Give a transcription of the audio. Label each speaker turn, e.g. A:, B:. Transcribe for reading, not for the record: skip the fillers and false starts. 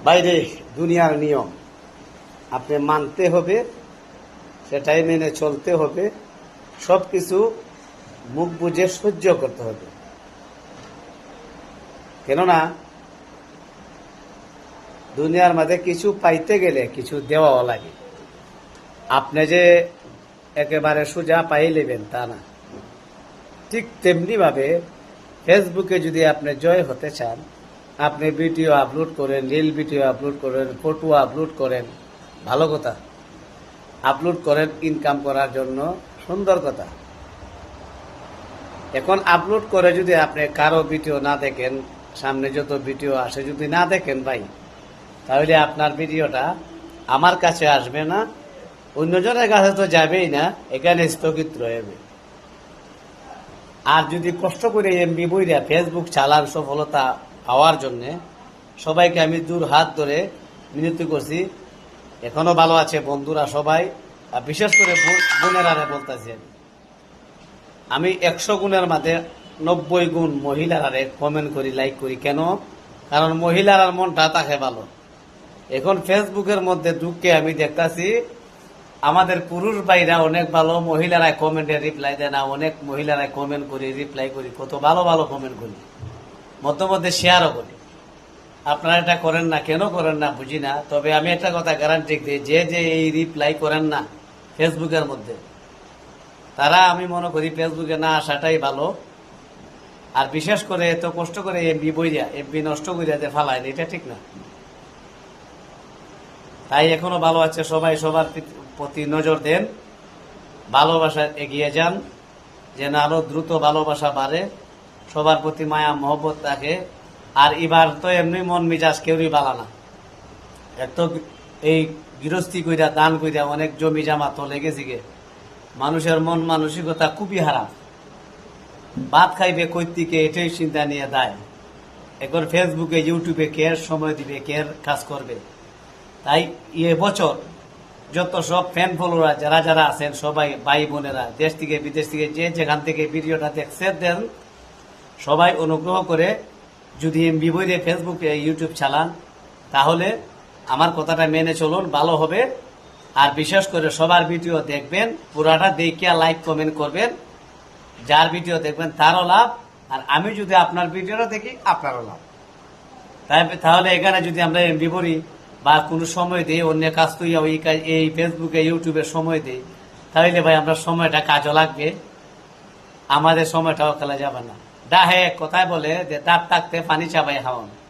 A: বাইরে দুনিয়ার নিয়ম আপনি মানতে হবে, সেটাই মেনে চলতে হবে, সবকিছু মুখ বুঝে সহ্য করতে হবে। কেননা দুনিয়ার মধ্যে কিছু পাইতে গেলে কিছু দেওয়াও লাগে। আপনি যে একেবারে সোজা পাই নেবেন তা না। ঠিক তেমনি ভাবে ফেসবুকে যদি আপনি জয় হতে চান, আপনি ভিডিও আপলোড করেন, রিল ভিডিও আপলোড করেন, ফটো আপলোড করেন, ভালো কথা। আপলোড করেন ইনকাম করার জন্য, সুন্দর কথা। এখন আপলোড করে যদি আপনি কারো ভিডিও না দেখেন, সামনে যত ভিডিও আসে যদি না দেখেন ভাই, তাহলে আপনার ভিডিওটা আমার কাছে আসবে না, অন্যজনের কাছে তো যাবেই না, এখানে স্থগিত রয়েবে। আর যদি কষ্ট করে এমবি বইরা ফেসবুক চালান সফলতা পাওয়ার জন্য, সবাইকে আমি দূর হাত ধরে মিনতি করছি। এখনো ভালো আছে বন্ধুরা সবাই, আর বিশেষ করে বোনেরা বলতেছি, আমি 100 গুণের মাঝে 90 গুণ মহিলারা কমেন্ট করি, লাইক করি। কেন? কারণ মহিলার মনটা থাকে ভালো। এখন ফেসবুকের মধ্যে ঢুকে আমি দেখতেছি আমাদের পুরুষ ভাইরা অনেক ভালো, মহিলারা কমেন্টে রিপ্লাই দেয় না, অনেক মহিলারা কমেন্ট করি, রিপ্লাই করি, কত ভালো ভালো কমেন্ট করি, মধ্যে মধ্যে শেয়ারও করি। আপনারা এটা করেন না, কেন করেন না বুঝি না। তবে আমি একটা কথা গ্যারান্টি দিই, যে এই রিপ্লাই করেন না ফেসবুকের মধ্যে, তারা আমি মনে করি ফেসবুকে না আসাটাই ভালো। আর বিশেষ করে এত কষ্ট করে এমবি বইয়া এমবি নষ্ট করিয়া যে ফালায়, এটা ঠিক না। তাই এখনো ভালো আছে সবাই, সবার প্রতি নজর দেন, ভালোবাসা এগিয়ে যান, যেন আরো দ্রুত ভালোবাসা বাড়ে, সবার প্রতি মায়া মহব্বত থাকে। আর এবার তো এমনি মন মিজাজ কেউই বালা না। এত এই গৃহস্থী কইরা দান কইরা অনেক জমি জামা তো লেগেছি গে, মানুষের মন মানসিকতা খুবই হারাম। ভাত খাইবে কৈতিকে এটাই চিন্তা নিয়ে দেয়। এখন ফেসবুকে ইউটিউবে কে সময় দিবে, কে কাজ করবে। তাই বছর যত সব ফ্যান ফলোয়ার যারা যারা আছেন সবাই ভাই বোনেরা, দেশ থেকে বিদেশ থেকে যে যেখান থেকে ভিডিওটা দেখছেন দেন, সবাই অনুগ্রহ করে যদি এমবি বইরে ফেসবুকে ইউটিউব চালান, তাহলে আমার কথাটা মেনে চলুন, ভালো হবে। আর বিশেষ করে সবার ভিডিও দেখবেন, পুরাটা দেখিয়া লাইক কমেন্ট করবেন। যার ভিডিও দেখবেন তারও লাভ, আর আমি যদি আপনার ভিডিওটা দেখি আপনারও লাভ। তাহলে এখানে যদি আমরা এমবি বলি বা কোনো সময় দিই, অন্য কাজ তো এই ফেসবুকে ইউটিউবে সময় দিই, তাহলে ভাই আমরা সময়টা কাজও লাগবে, আমাদের সময়টাও খেলা যাবে না। ডাহে কথায় বলে যে দাঁত থাকতে পানি চাবাই খাওয়ান।